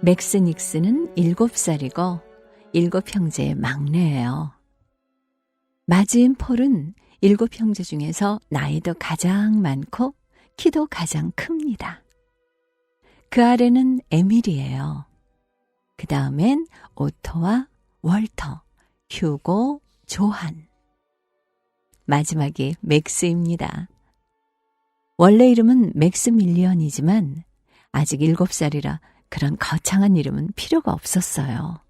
맥스 닉슨은 7살이고 7형제의 막내예요. 마지인 폴은 7형제 중에서 나이도 가장 많고 키도 가장 큽니다. 그 아래는 에밀이에요. 그 다음엔 오토와 월터, 휴고, 조한. 마지막이 맥스입니다. 원래 이름은 맥스밀리언이지만 아직 7살이라 그런 거창한 이름은 필요가 없었어요.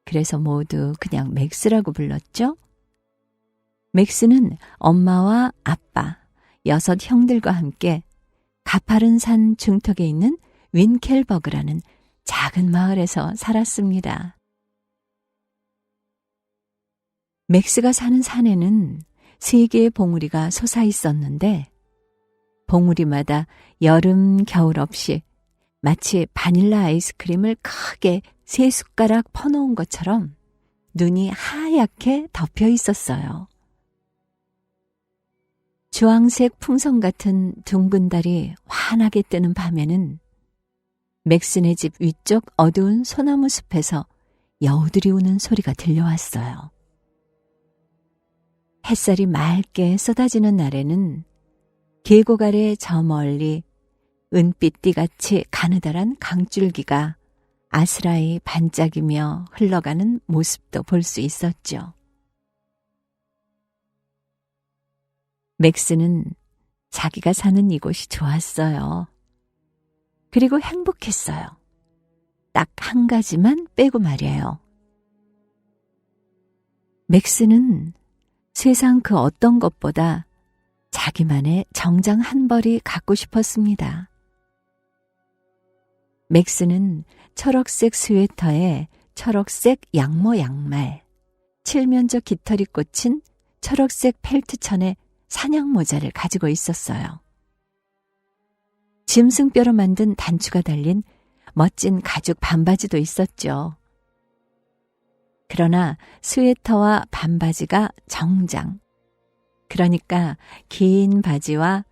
그래서 모두 그냥 맥스라고 불렀죠. 맥스는 엄마와 아빠, 6 형들과 함께 가파른 산 중턱에 있는 윈켈버그라는 작은 마을에서 살았습니다. 맥스가 사는 산에는 3개의 봉우리가 솟아 있었는데 봉우리마다 여름, 겨울 없이 마치 바닐라 아이스크림을 크게 3숟가락 퍼놓은 것처럼 눈이 하얗게 덮여 있었어요. 주황색 풍선 같은 둥근 달이 환하게 뜨는 밤에는 맥스네 집 위쪽 어두운 소나무 숲에서 여우들이 우는 소리가 들려왔어요. 햇살이 맑게 쏟아지는 날에는 계곡 아래 저 멀리 은빛띠같이 가느다란 강줄기가 아스라이 반짝이며 흘러가는 모습도 볼 수 있었죠. 맥스는 자기가 사는 이곳이 좋았어요. 그리고 행복했어요. 딱 한 가지만 빼고 말이에요. 맥스는 세상 그 어떤 것보다 자기만의 정장 한 벌이 갖고 싶었습니다. 맥스는 초록색 스웨터에 초록색 양모 양말, 칠면조 깃털이 꽂힌 초록색 펠트천에 사냥 모자를 가지고 있었어요. 짐승뼈로 만든 단추가 달린 멋진 가죽 반바지도 있었죠. 그러나 스웨터와 반바지가 정장, 그러니까 긴 바지와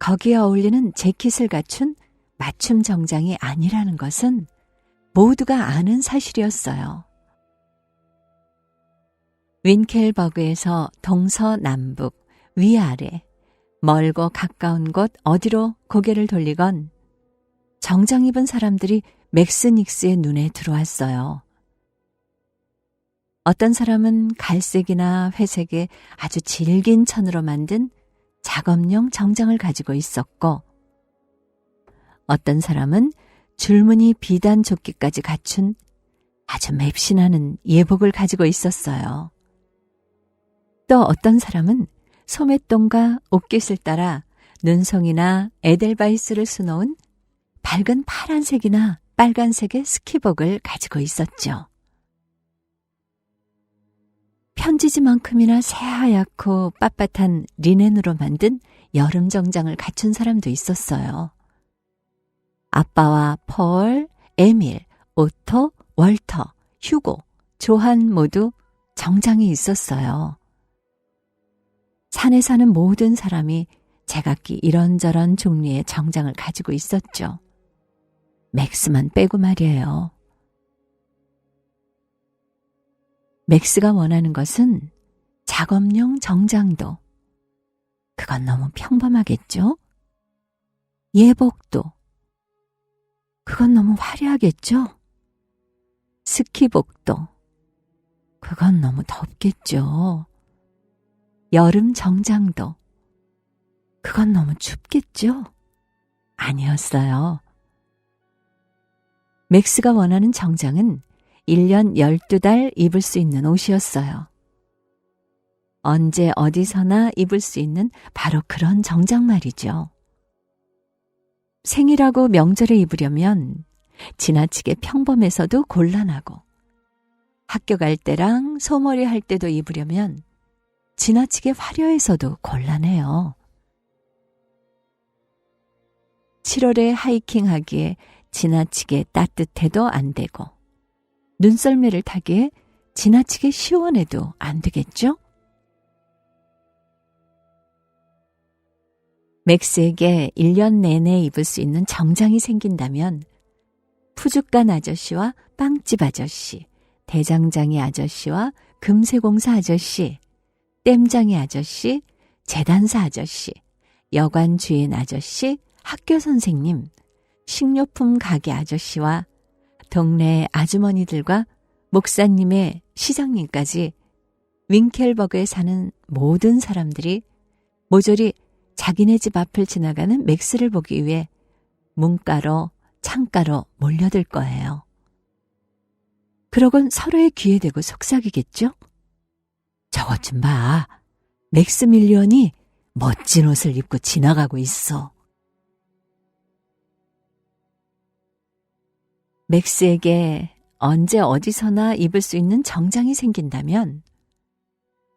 거기에 어울리는 재킷을 갖춘 맞춤 정장이 아니라는 것은 모두가 아는 사실이었어요. 윈켈버그에서 동서남북, 위아래, 멀고 가까운 곳 어디로 고개를 돌리건 정장 입은 사람들이 맥스 닉스의 눈에 들어왔어요. 어떤 사람은 갈색이나 회색의 아주 질긴 천으로 만든 작업용 정장을 가지고 있었고, 어떤 사람은 줄무늬 비단 조끼까지 갖춘 아주 맵신하는 예복을 가지고 있었어요. 또 어떤 사람은 소매똥과 옷깃을 따라 눈송이나 에델바이스를 수놓은 밝은 파란색이나 빨간색의 스키복을 가지고 있었죠. 편지지만큼이나 새하얗고 빳빳한 리넨으로 만든 여름 정장을 갖춘 사람도 있었어요. 아빠와 폴, 에밀, 오토, 월터, 휴고, 조한 모두 정장이 있었어요. 산에 사는 모든 사람이 제각기 이런저런 종류의 정장을 가지고 있었죠. 맥스만 빼고 말이에요. 맥스가 원하는 것은 작업용 정장도, 그건 너무 평범하겠죠? 예복도, 그건 너무 화려하겠죠? 스키복도, 그건 너무 덥겠죠? 여름 정장도, 그건 너무 춥겠죠? 아니었어요. 맥스가 원하는 정장은 1년 12달 입을 수 있는 옷이었어요. 언제 어디서나 입을 수 있는 바로 그런 정장 말이죠. 생일하고 명절에 입으려면 지나치게 평범해서도 곤란하고, 학교 갈 때랑 소머리 할 때도 입으려면 지나치게 화려해서도 곤란해요. 7월에 하이킹하기에 지나치게 따뜻해도 안 되고, 눈썰매를 타기에 지나치게 시원해도 안 되겠죠? 맥스에게 1년 내내 입을 수 있는 정장이 생긴다면 푸주간 아저씨와 빵집 아저씨, 대장장이 아저씨와 금세공사 아저씨, 땜장이 아저씨, 재단사 아저씨, 여관 주인 아저씨, 학교 선생님, 식료품 가게 아저씨와 동네 아주머니들과 목사님의 시장님까지 윙켈버그에 사는 모든 사람들이 모조리 자기네 집 앞을 지나가는 맥스를 보기 위해 문가로 창가로 몰려들 거예요. 그러곤 서로의 귀에 대고 속삭이겠죠? 저것 좀 봐. 맥스밀리언이 멋진 옷을 입고 지나가고 있어. 맥스에게 언제 어디서나 입을 수 있는 정장이 생긴다면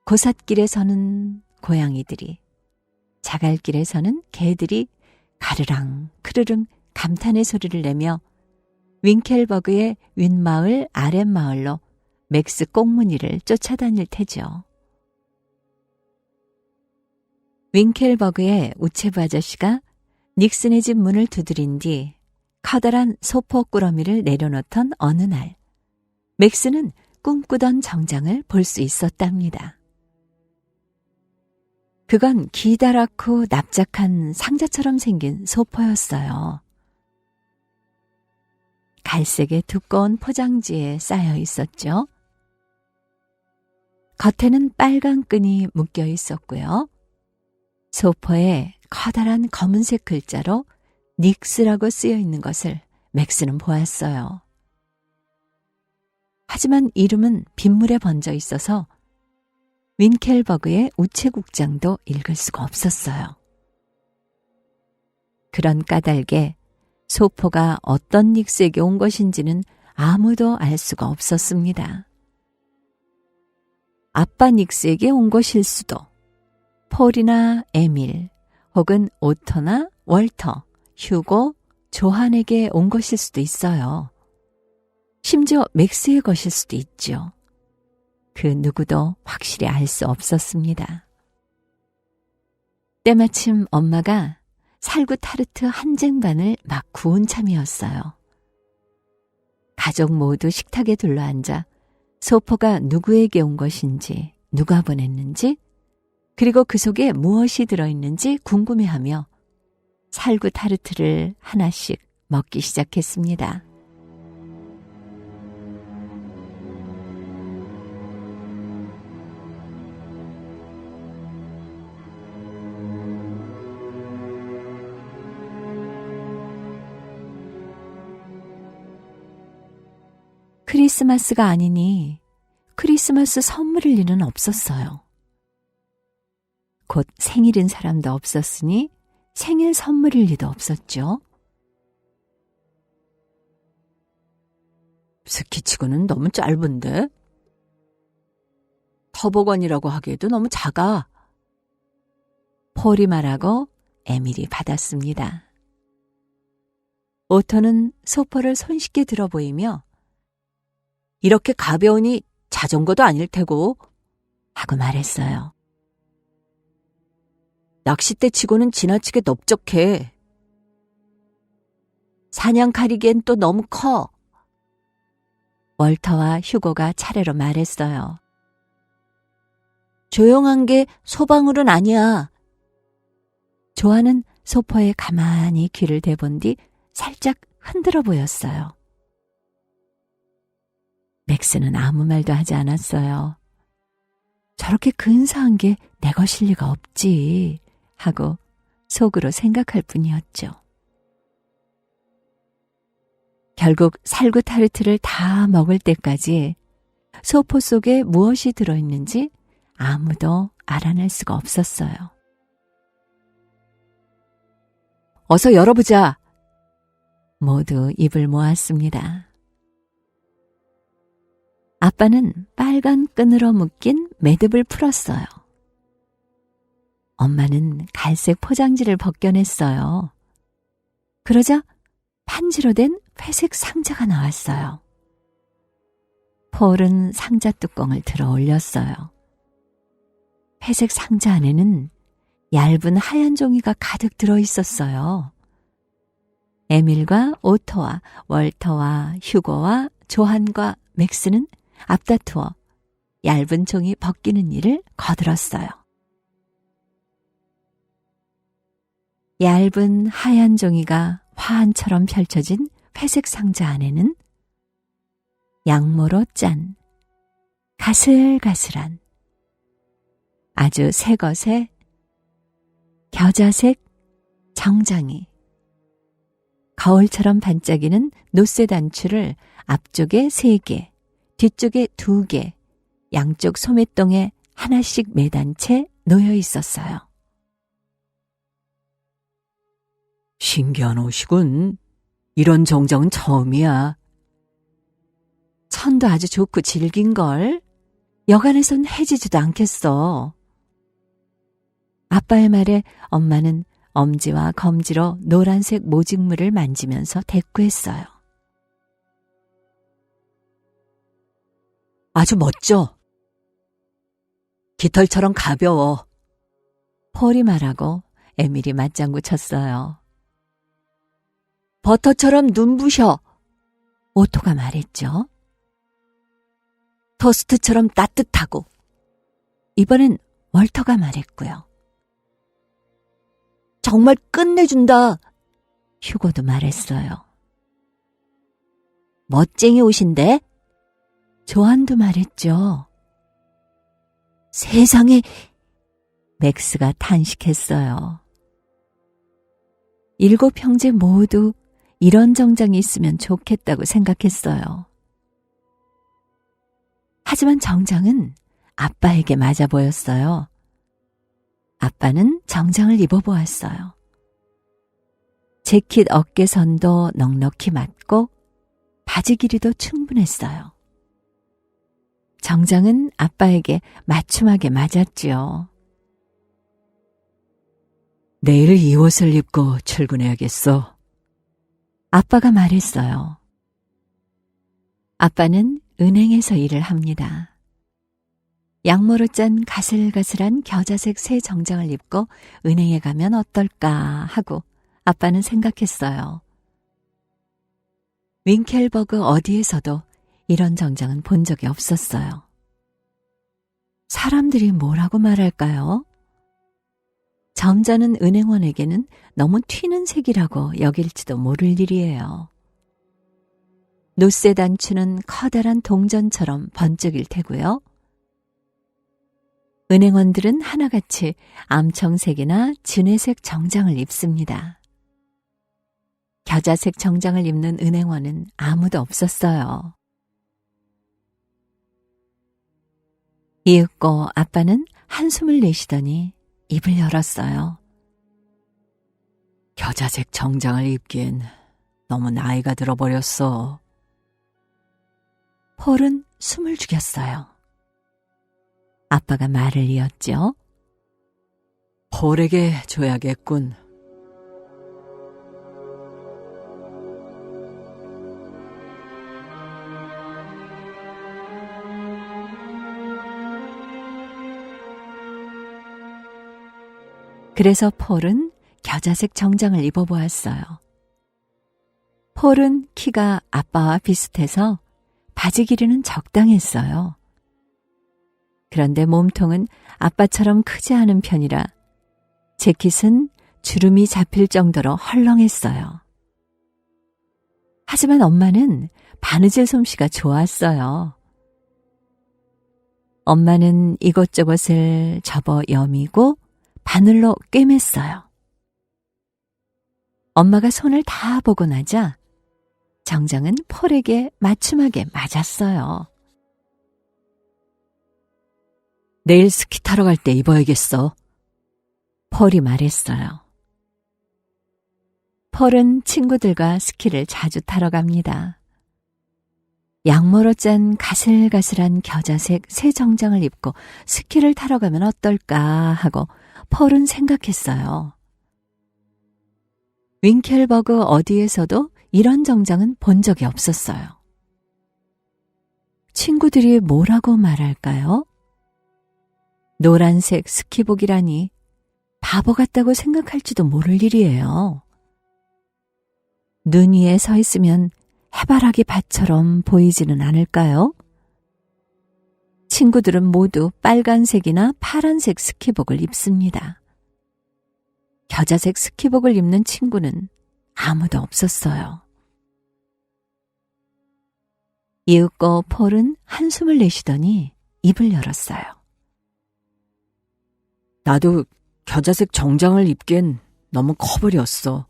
고삿길에 서는 고양이들이, 자갈길에 서는 개들이 가르랑 크르릉 감탄의 소리를 내며 윙켈버그의 윗마을 아랫마을로 맥스 꽁무니를 쫓아다닐 테죠. 윙켈버그의 우체부 아저씨가 닉슨의 집 문을 두드린 뒤 커다란 소포 꾸러미를 내려놓던 어느 날, 맥스는 꿈꾸던 정장을 볼 수 있었답니다. 그건 기다랗고 납작한 상자처럼 생긴 소포였어요. 갈색의 두꺼운 포장지에 쌓여 있었죠. 겉에는 빨간 끈이 묶여 있었고요. 소포에 커다란 검은색 글자로 닉스라고 쓰여 있는 것을 맥스는 보았어요. 하지만 이름은 빗물에 번져 있어서 윙켈버그의 우체국장도 읽을 수가 없었어요. 그런 까닭에 소포가 어떤 닉스에게 온 것인지는 아무도 알 수가 없었습니다. 아빠 닉스에게 온 것일 수도, 폴이나 에밀, 혹은 오토나 월터, 휴고, 조한에게 온 것일 수도 있어요. 심지어 맥스의 것일 수도 있죠. 그 누구도 확실히 알 수 없었습니다. 때마침 엄마가 살구 타르트 한 쟁반을 막 구운 참이었어요. 가족 모두 식탁에 둘러앉아 소포가 누구에게 온 것인지, 누가 보냈는지, 그리고 그 속에 무엇이 들어있는지 궁금해하며 살구 타르트를 하나씩 먹기 시작했습니다. 크리스마스가 아니니 크리스마스 선물일 리는 없었어요. 곧 생일인 사람도 없었으니 생일 선물일 리도 없었죠. 스키치고는 너무 짧은데? 터보건이라고 하기에도 너무 작아. 폴이 말하고 에밀이 받았습니다. 오토는 소포를 손쉽게 들어 보이며 이렇게 가벼우니 자전거도 아닐 테고 하고 말했어요. 낚싯대 치고는 지나치게 넓적해. 사냥칼이기엔 또 너무 커. 월터와 휴고가 차례로 말했어요. 조용한 게 소방울은 아니야. 조아는 소포에 가만히 귀를 대본 뒤 살짝 흔들어 보였어요. 맥스는 아무 말도 하지 않았어요. 저렇게 근사한 게 내 것일 리가 없지 하고 속으로 생각할 뿐이었죠. 결국 살구 타르트를 다 먹을 때까지 소포 속에 무엇이 들어있는지 아무도 알아낼 수가 없었어요. 어서 열어보자. 모두 입을 모았습니다. 아빠는 빨간 끈으로 묶인 매듭을 풀었어요. 엄마는 갈색 포장지를 벗겨냈어요. 그러자 판지로 된 회색 상자가 나왔어요. 폴은 상자 뚜껑을 들어 올렸어요. 회색 상자 안에는 얇은 하얀 종이가 가득 들어 있었어요. 에밀과 오토와 월터와 휴고와 조한과 맥스는 앞다투어 얇은 종이 벗기는 일을 거들었어요. 얇은 하얀 종이가 화환처럼 펼쳐진 회색 상자 안에는 양모로 짠 가슬가슬한 아주 새 것의 겨자색 정장이 거울처럼 반짝이는 노쇠 단추를 앞쪽에 3개, 뒤쪽에 2개, 양쪽 소매똥에 하나씩 매단 채 놓여 있었어요. 신기한 옷이군. 이런 정장은 처음이야. 천도 아주 좋고 질긴걸. 여간에선 해지지도 않겠어. 아빠의 말에 엄마는 엄지와 검지로 노란색 모직물을 만지면서 대꾸했어요. 아주 멋져. 깃털처럼 가벼워. 폴이 말하고 에밀이 맞장구 쳤어요. 버터처럼 눈부셔. 오토가 말했죠. 토스트처럼 따뜻하고. 이번엔 월터가 말했고요. 정말 끝내준다. 휴고도 말했어요. 멋쟁이 옷인데? 조한도 말했죠. 세상에. 맥스가 탄식했어요. 7 형제 모두 이런 정장이 있으면 좋겠다고 생각했어요. 하지만 정장은 아빠에게 맞아 보였어요. 아빠는 정장을 입어보았어요. 재킷 어깨선도 넉넉히 맞고 바지 길이도 충분했어요. 정장은 아빠에게 맞춤하게 맞았지요. 내일 이 옷을 입고 출근해야겠어. 아빠가 말했어요. 아빠는 은행에서 일을 합니다. 양모로 짠 가슬가슬한 겨자색 새 정장을 입고 은행에 가면 어떨까 하고 아빠는 생각했어요. 윙켈버그 어디에서도 이런 정장은 본 적이 없었어요. 사람들이 뭐라고 말할까요? 점잖은 은행원에게는 너무 튀는 색이라고 여길지도 모를 일이에요. 노쇠 단추는 커다란 동전처럼 번쩍일 테고요. 은행원들은 하나같이 암청색이나 진회색 정장을 입습니다. 겨자색 정장을 입는 은행원은 아무도 없었어요. 이윽고 아빠는 한숨을 내쉬더니 입을 열었어요. 겨자색 정장을 입기엔 너무 나이가 들어버렸어. 폴은 숨을 죽였어요. 아빠가 말을 이었죠. 폴에게 줘야겠군. 그래서 폴은 겨자색 정장을 입어보았어요. 폴은 키가 아빠와 비슷해서 바지 길이는 적당했어요. 그런데 몸통은 아빠처럼 크지 않은 편이라 재킷은 주름이 잡힐 정도로 헐렁했어요. 하지만 엄마는 바느질 솜씨가 좋았어요. 엄마는 이것저것을 접어 여미고 바늘로 꿰맸어요. 엄마가 손을 다 보고 나자 정장은 폴에게 맞춤하게 맞았어요. 내일 스키 타러 갈 때 입어야겠어. 폴이 말했어요. 폴은 친구들과 스키를 자주 타러 갑니다. 양모로 짠 가슬가슬한 겨자색 새 정장을 입고 스키를 타러 가면 어떨까 하고 폴은 생각했어요. 윙켈버그 어디에서도 이런 정장은 본 적이 없었어요. 친구들이 뭐라고 말할까요? 노란색 스키복이라니 바보 같다고 생각할지도 모를 일이에요. 눈 위에 서 있으면 해바라기 밭처럼 보이지는 않을까요? 친구들은 모두 빨간색이나 파란색 스키복을 입습니다. 겨자색 스키복을 입는 친구는 아무도 없었어요. 이윽고 폴은 한숨을 내쉬더니 입을 열었어요. 나도 겨자색 정장을 입기엔 너무 커버렸어.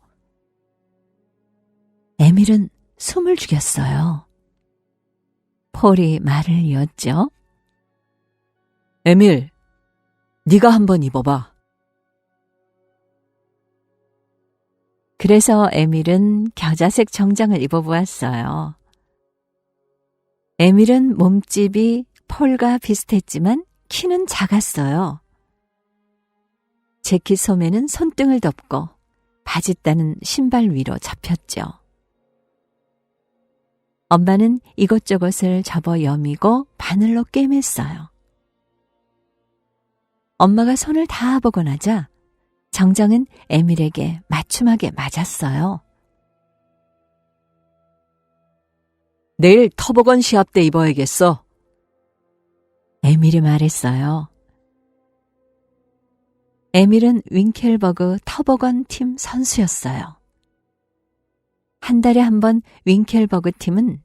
에밀은 숨을 죽였어요. 폴이 말을 이었죠. 에밀, 네가 한번 입어봐. 그래서 에밀은 겨자색 정장을 입어보았어요. 에밀은 몸집이 폴과 비슷했지만 키는 작았어요. 재킷 소매는 손등을 덮고 바짓단은 신발 위로 잡혔죠. 엄마는 이것저것을 접어 여미고 바늘로 꿰맸어요. 엄마가 손을 다 보고 나자 정장은 에밀에게 맞춤하게 맞았어요. 내일 터보건 시합 때 입어야겠어. 에밀이 말했어요. 에밀은 윙켈버그 터보건 팀 선수였어요. 한 달에 한 번 윙켈버그 팀은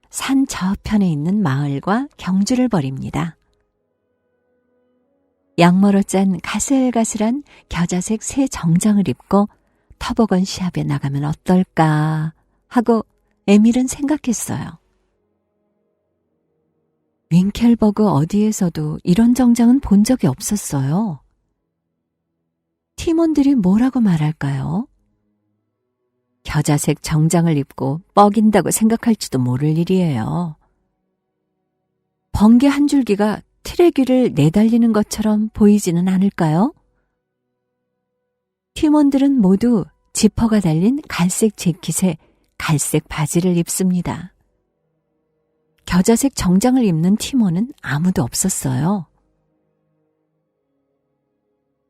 산 저편에 있는 마을과 경주를 벌입니다. 양모로 짠 가슬가슬한 겨자색 새 정장을 입고 터보건 시합에 나가면 어떨까 하고 에밀은 생각했어요. 윙켈버그 어디에서도 이런 정장은 본 적이 없었어요. 팀원들이 뭐라고 말할까요? 겨자색 정장을 입고 뻐긴다고 생각할지도 모를 일이에요. 번개 한 줄기가 트랙 위를 내달리는 것처럼 보이지는 않을까요? 팀원들은 모두 지퍼가 달린 갈색 재킷에 갈색 바지를 입습니다. 겨자색 정장을 입는 팀원은 아무도 없었어요.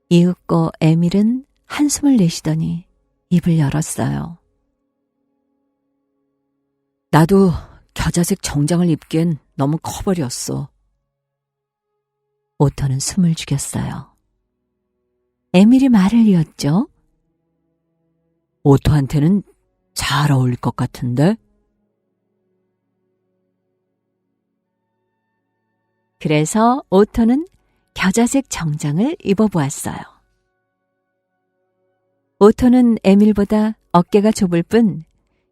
이윽고 에밀은 한숨을 내쉬더니 입을 열었어요. 나도 겨자색 정장을 입기엔 너무 커버렸어. 오토는 숨을 죽였어요. 에밀이 말을 이었죠. 오토한테는 잘 어울릴 것 같은데? 그래서 오토는 겨자색 정장을 입어보았어요. 오토는 에밀보다 어깨가 좁을 뿐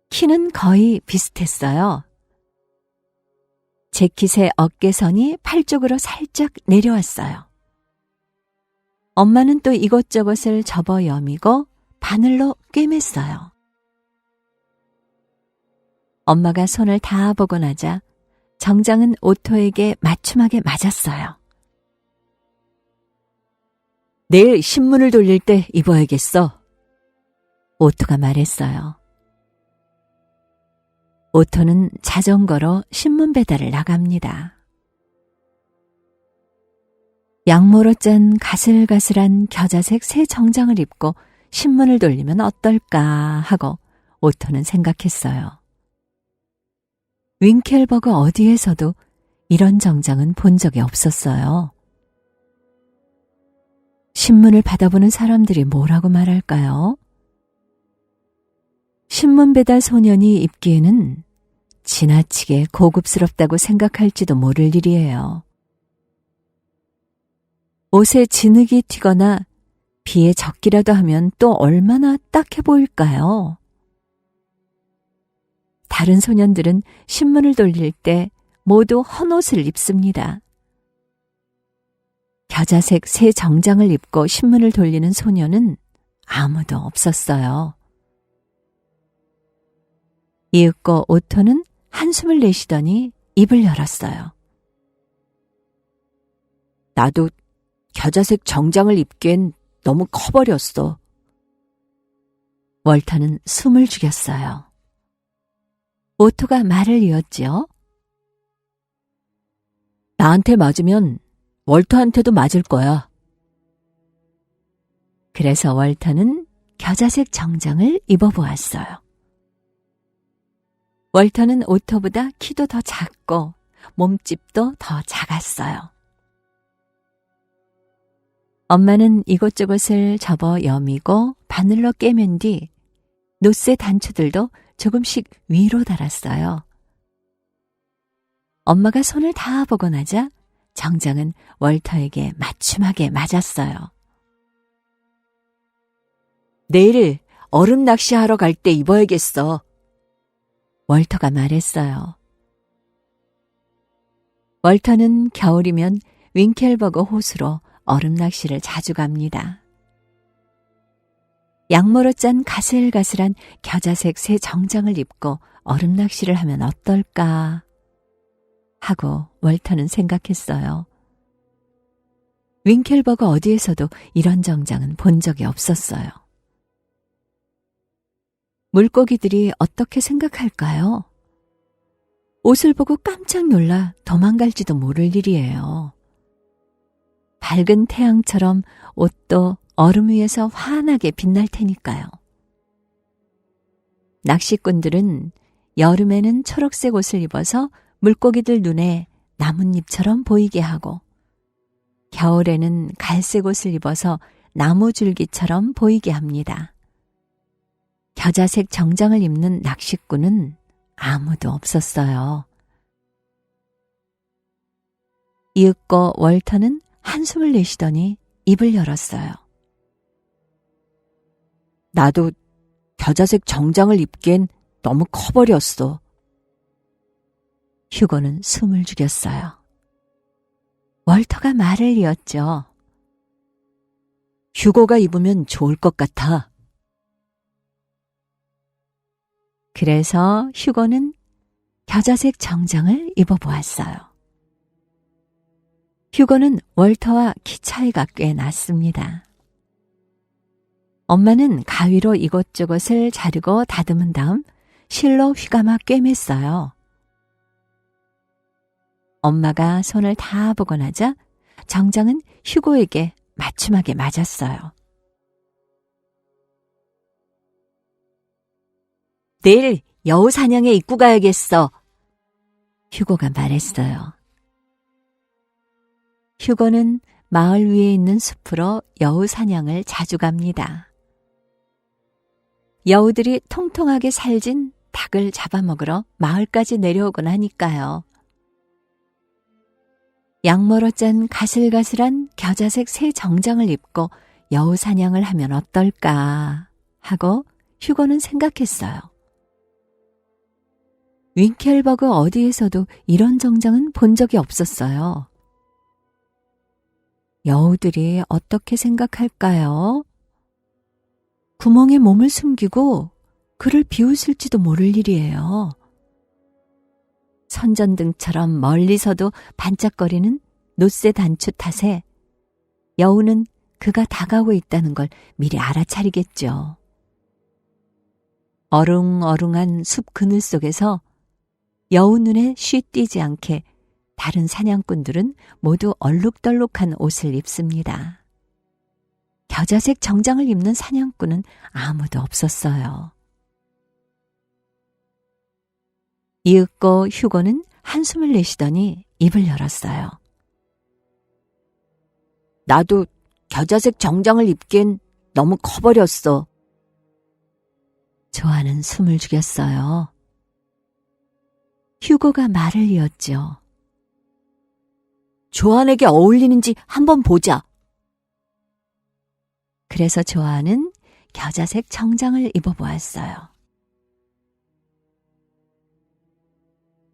키는 거의 비슷했어요. 재킷의 어깨선이 팔 쪽으로 살짝 내려왔어요. 엄마는 또 이것저것을 접어 여미고 바늘로 꿰맸어요. 엄마가 손을 다 보고 나자 정장은 오토에게 맞춤하게 맞았어요. 내일 신문을 돌릴 때 입어야겠어. 오토가 말했어요. 오토는 자전거로 신문 배달을 나갑니다. 양모로 짠 가슬가슬한 겨자색 새 정장을 입고 신문을 돌리면 어떨까 하고 오토는 생각했어요. 윙켈버그 어디에서도 이런 정장은 본 적이 없었어요. 신문을 받아보는 사람들이 뭐라고 말할까요? 신문 배달 소년이 입기에는 지나치게 고급스럽다고 생각할지도 모를 일이에요. 옷에 진흙이 튀거나 비에 젖기라도 하면 또 얼마나 딱해 보일까요? 다른 소년들은 신문을 돌릴 때 모두 헌옷을 입습니다. 겨자색 새 정장을 입고 신문을 돌리는 소년은 아무도 없었어요. 이윽고 오토는 한숨을 내쉬더니 입을 열었어요. 나도 겨자색 정장을 입기엔 너무 커버렸어. 월터는 숨을 죽였어요. 오토가 말을 이었지요. 나한테 맞으면 월터한테도 맞을 거야. 그래서 월터는 겨자색 정장을 입어보았어요. 월터는 오토보다 키도 더 작고 몸집도 더 작았어요. 엄마는 이곳저곳을 접어 여미고 바늘로 꿰맨 뒤 노쇠 단추들도 조금씩 위로 달았어요. 엄마가 손을 다 보고 나자 정장은 월터에게 맞춤하게 맞았어요. 내일 얼음 낚시하러 갈 때 입어야겠어. 월터가 말했어요. 월터는 겨울이면 윙켈버그 호수로 얼음 낚시를 자주 갑니다. 양모로 짠 가슬가슬한 겨자색 새 정장을 입고 얼음 낚시를 하면 어떨까 하고 월터는 생각했어요. 윙켈버그 어디에서도 이런 정장은 본 적이 없었어요. 물고기들이 어떻게 생각할까요? 옷을 보고 깜짝 놀라 도망갈지도 모를 일이에요. 밝은 태양처럼 옷도 얼음 위에서 환하게 빛날 테니까요. 낚시꾼들은 여름에는 초록색 옷을 입어서 물고기들 눈에 나뭇잎처럼 보이게 하고, 겨울에는 갈색 옷을 입어서 나무줄기처럼 보이게 합니다. 겨자색 정장을 입는 낚시꾼은 아무도 없었어요. 이윽고 월터는 한숨을 내쉬더니 입을 열었어요. 나도 겨자색 정장을 입기엔 너무 커버렸어. 휴고는 숨을 죽였어요. 월터가 말을 이었죠. 휴고가 입으면 좋을 것 같아. 그래서 휴고는 겨자색 정장을 입어보았어요. 휴고는 월터와 키 차이가 꽤 났습니다. 엄마는 가위로 이것저것을 자르고 다듬은 다음 실로 휘감아 꿰맸어요. 엄마가 손을 다 보고 나자 정장은 휴고에게 맞춤하게 맞았어요. 내일 여우 사냥에 입고 가야겠어. 휴고가 말했어요. 휴고는 마을 위에 있는 숲으로 여우 사냥을 자주 갑니다. 여우들이 통통하게 살진 닭을 잡아먹으러 마을까지 내려오곤 하니까요. 양모로 짠 가슬가슬한 겨자색 새 정장을 입고 여우 사냥을 하면 어떨까 하고 휴고는 생각했어요. 윙켈버그 어디에서도 이런 정장은 본 적이 없었어요. 여우들이 어떻게 생각할까요? 구멍에 몸을 숨기고 그를 비웃을지도 모를 일이에요. 선전등처럼 멀리서도 반짝거리는 노쇠 단추 탓에 여우는 그가 다가오고 있다는 걸 미리 알아차리겠죠. 어릉어릉한 숲 그늘 속에서 여우 눈에 쉬 띄지 않게 다른 사냥꾼들은 모두 얼룩덜룩한 옷을 입습니다. 겨자색 정장을 입는 사냥꾼은 아무도 없었어요. 이윽고 휴고는 한숨을 내쉬더니 입을 열었어요. 나도 겨자색 정장을 입기엔 너무 커버렸어. 조아는 숨을 죽였어요. 휴고가 말을 이었죠. 조안에게 어울리는지 한번 보자. 그래서 조아는 겨자색 정장을 입어보았어요.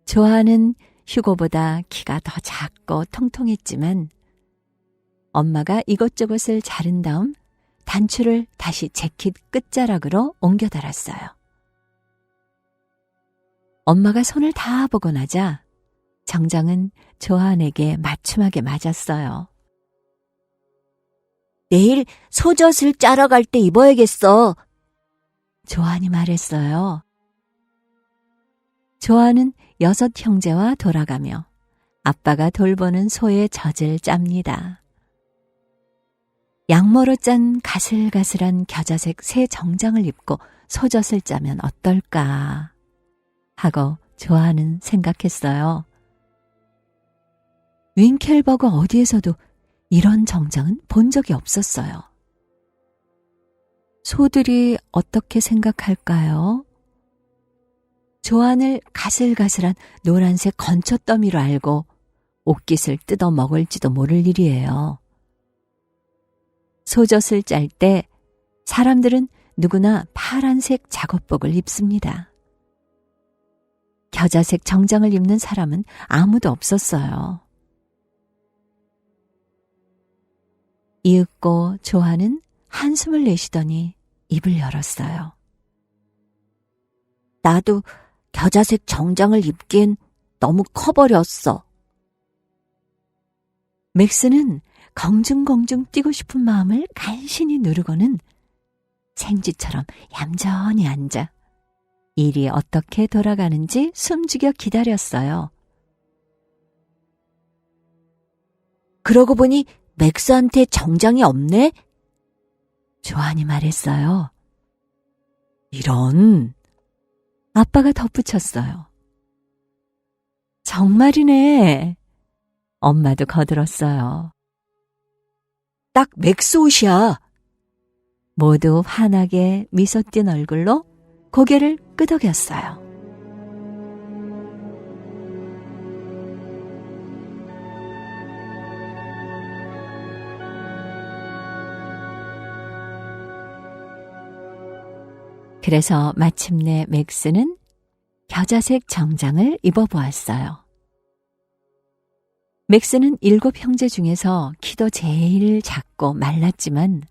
조아는 휴고보다 키가 더 작고 통통했지만 엄마가 이것저것을 자른 다음 단추를 다시 재킷 끝자락으로 옮겨 달았어요. 엄마가 손을 다 보고 나자 정장은 조안에게 맞춤하게 맞았어요. 내일 소젖을 짜러 갈 때 입어야겠어. 조안이 말했어요. 조안은 6 형제와 돌아가며 아빠가 돌보는 소의 젖을 짭니다. 양모로 짠 가슬가슬한 겨자색 새 정장을 입고 소젖을 짜면 어떨까 하고 조아는 생각했어요. 윙켈버그 어디에서도 이런 정장은 본 적이 없었어요. 소들이 어떻게 생각할까요? 조안을 가슬가슬한 노란색 건초더미로 알고 옷깃을 뜯어 먹을지도 모를 일이에요. 소젖을 짤 때 사람들은 누구나 파란색 작업복을 입습니다. 겨자색 정장을 입는 사람은 아무도 없었어요. 이윽고 조아는 한숨을 내쉬더니 입을 열었어요. 나도 겨자색 정장을 입기엔 너무 커버렸어. 맥스는 공중공중 뛰고 싶은 마음을 간신히 누르고는 생쥐처럼 얌전히 앉아 일이 어떻게 돌아가는지 숨죽여 기다렸어요. 그러고 보니 맥스한테 정장이 없네? 조안이 말했어요. 이런... 아빠가 덧붙였어요. 정말이네. 엄마도 거들었어요. 딱 맥스 옷이야. 모두 환하게 미소 띈 얼굴로 고개를 끄덕였어요. 그래서 마침내 맥스는 겨자색 정장을 입어보았어요. 맥스는 7 형제 중에서 키도 제일 작고 말랐지만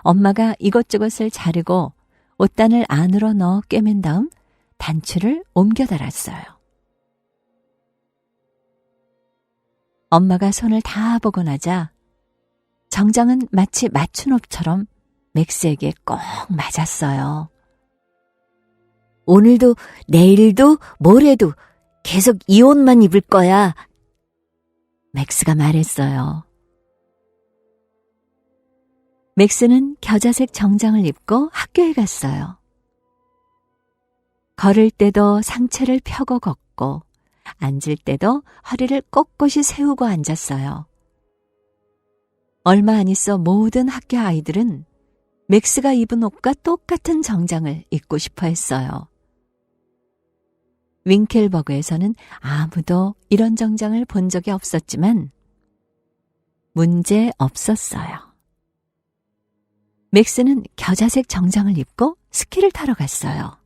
엄마가 이것저것을 자르고 옷단을 안으로 넣어 꿰맨 다음 단추를 옮겨 달았어요. 엄마가 손을 다 보고 나자 정장은 마치 맞춘 옷처럼 맥스에게 꼭 맞았어요. 오늘도 내일도 모레도 계속 이 옷만 입을 거야. 맥스가 말했어요. 맥스는 겨자색 정장을 입고 학교에 갔어요. 걸을 때도 상체를 펴고 걷고 앉을 때도 허리를 꼿꼿이 세우고 앉았어요. 얼마 안 있어 모든 학교 아이들은 맥스가 입은 옷과 똑같은 정장을 입고 싶어 했어요. 윙켈버그에서는 아무도 이런 정장을 본 적이 없었지만 문제 없었어요. 맥스는 겨자색 정장을 입고 스키를 타러 갔어요.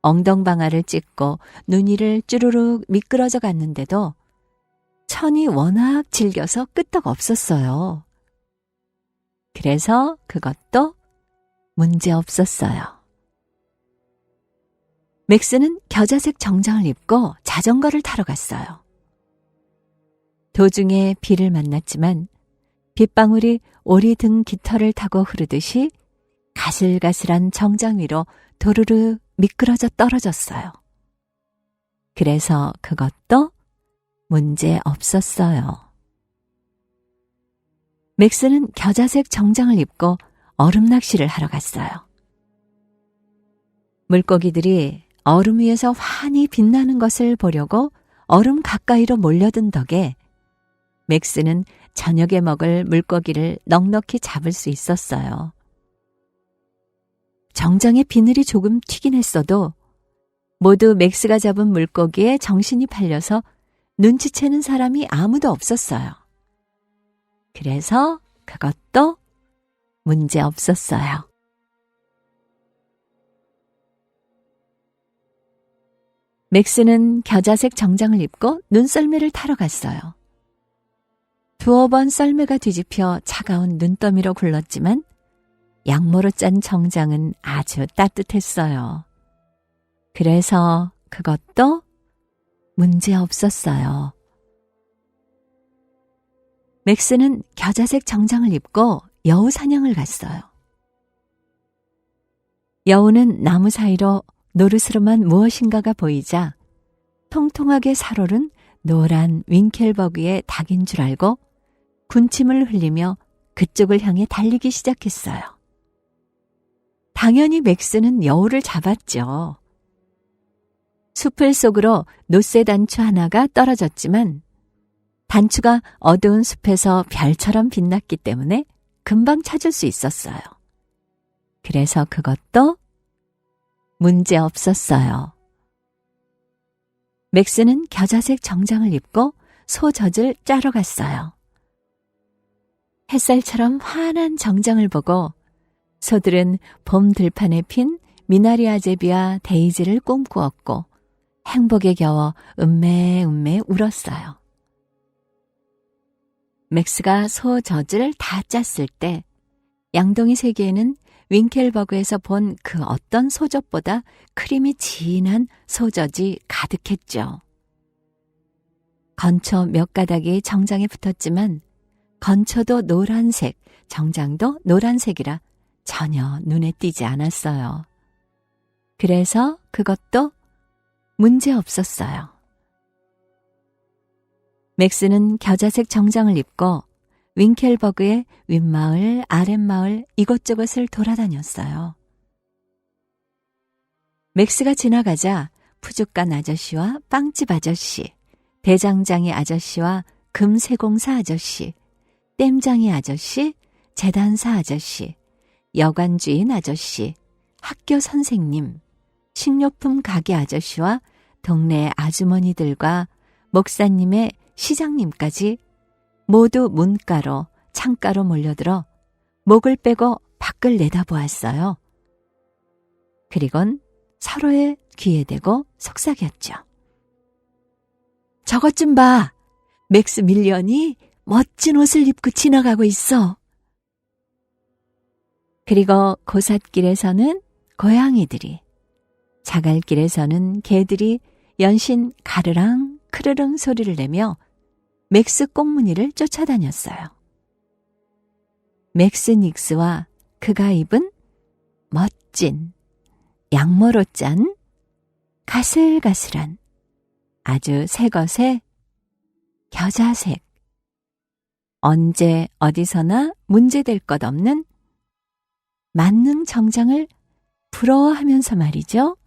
엉덩방아를 찢고 눈 위를 쭈루룩 미끄러져 갔는데도 천이 워낙 질겨서 끄떡 없었어요. 그래서 그것도 문제 없었어요. 맥스는 겨자색 정장을 입고 자전거를 타러 갔어요. 도중에 비를 만났지만 빗방울이 오리 등 깃털을 타고 흐르듯이 가슬가슬한 정장 위로 도르르 미끄러져 떨어졌어요. 그래서 그것도 문제 없었어요. 맥스는 겨자색 정장을 입고 얼음 낚시를 하러 갔어요. 물고기들이 얼음 위에서 환히 빛나는 것을 보려고 얼음 가까이로 몰려든 덕에 맥스는 저녁에 먹을 물고기를 넉넉히 잡을 수 있었어요. 정장의 비늘이 조금 튀긴 했어도 모두 맥스가 잡은 물고기에 정신이 팔려서 눈치채는 사람이 아무도 없었어요. 그래서 그것도 문제 없었어요. 맥스는 겨자색 정장을 입고 눈썰매를 타러 갔어요. 2번 썰매가 뒤집혀 차가운 눈더미로 굴렀지만 양모로 짠 정장은 아주 따뜻했어요. 그래서 그것도 문제 없었어요. 맥스는 겨자색 정장을 입고 여우 사냥을 갔어요. 여우는 나무 사이로 노르스름한 무엇인가가 보이자 통통하게 살오른 노란 윙켈버그의 닭인 줄 알고 군침을 흘리며 그쪽을 향해 달리기 시작했어요. 당연히 맥스는 여우를 잡았죠. 수풀 속으로 노쇠 단추 하나가 떨어졌지만 단추가 어두운 숲에서 별처럼 빛났기 때문에 금방 찾을 수 있었어요. 그래서 그것도 문제 없었어요. 맥스는 겨자색 정장을 입고 소젖을 짜러 갔어요. 햇살처럼 환한 정장을 보고 소들은 봄 들판에 핀 미나리아 제비와 데이지를 꿈꾸었고 행복에 겨워 음매음매 울었어요. 맥스가 소젖을 다 짰을 때 양동이 세계에는 윙켈버그에서 본 그 어떤 소젖보다 크림이 진한 소젖이 가득했죠. 건초 몇 가닥이 정장에 붙었지만 건초도 노란색, 정장도 노란색이라 전혀 눈에 띄지 않았어요. 그래서 그것도 문제 없었어요. 맥스는 겨자색 정장을 입고 윙켈버그의 윗마을, 아랫마을 이곳저곳을 돌아다녔어요. 맥스가 지나가자 푸죽간 아저씨와 빵집 아저씨, 대장장이 아저씨와 금세공사 아저씨, 땜장이 아저씨, 재단사 아저씨, 여관주인 아저씨, 학교 선생님, 식료품 가게 아저씨와 동네 아주머니들과 목사님의 시장님까지 모두 문가로 창가로 몰려들어 목을 빼고 밖을 내다보았어요. 그리곤 서로의 귀에 대고 속삭였죠. 저것 좀 봐. 맥스 밀리언이 멋진 옷을 입고 지나가고 있어. 그리고 고삿길에서는 고양이들이, 자갈길에서는 개들이 연신 가르랑 크르릉 소리를 내며 맥스 꽁무니를 쫓아다녔어요. 맥스 닉스와 그가 입은 멋진 양모로 짠 가슬가슬한 아주 새 것의 겨자색, 언제 어디서나 문제될 것 없는 만능 정장을 부러워하면서 말이죠.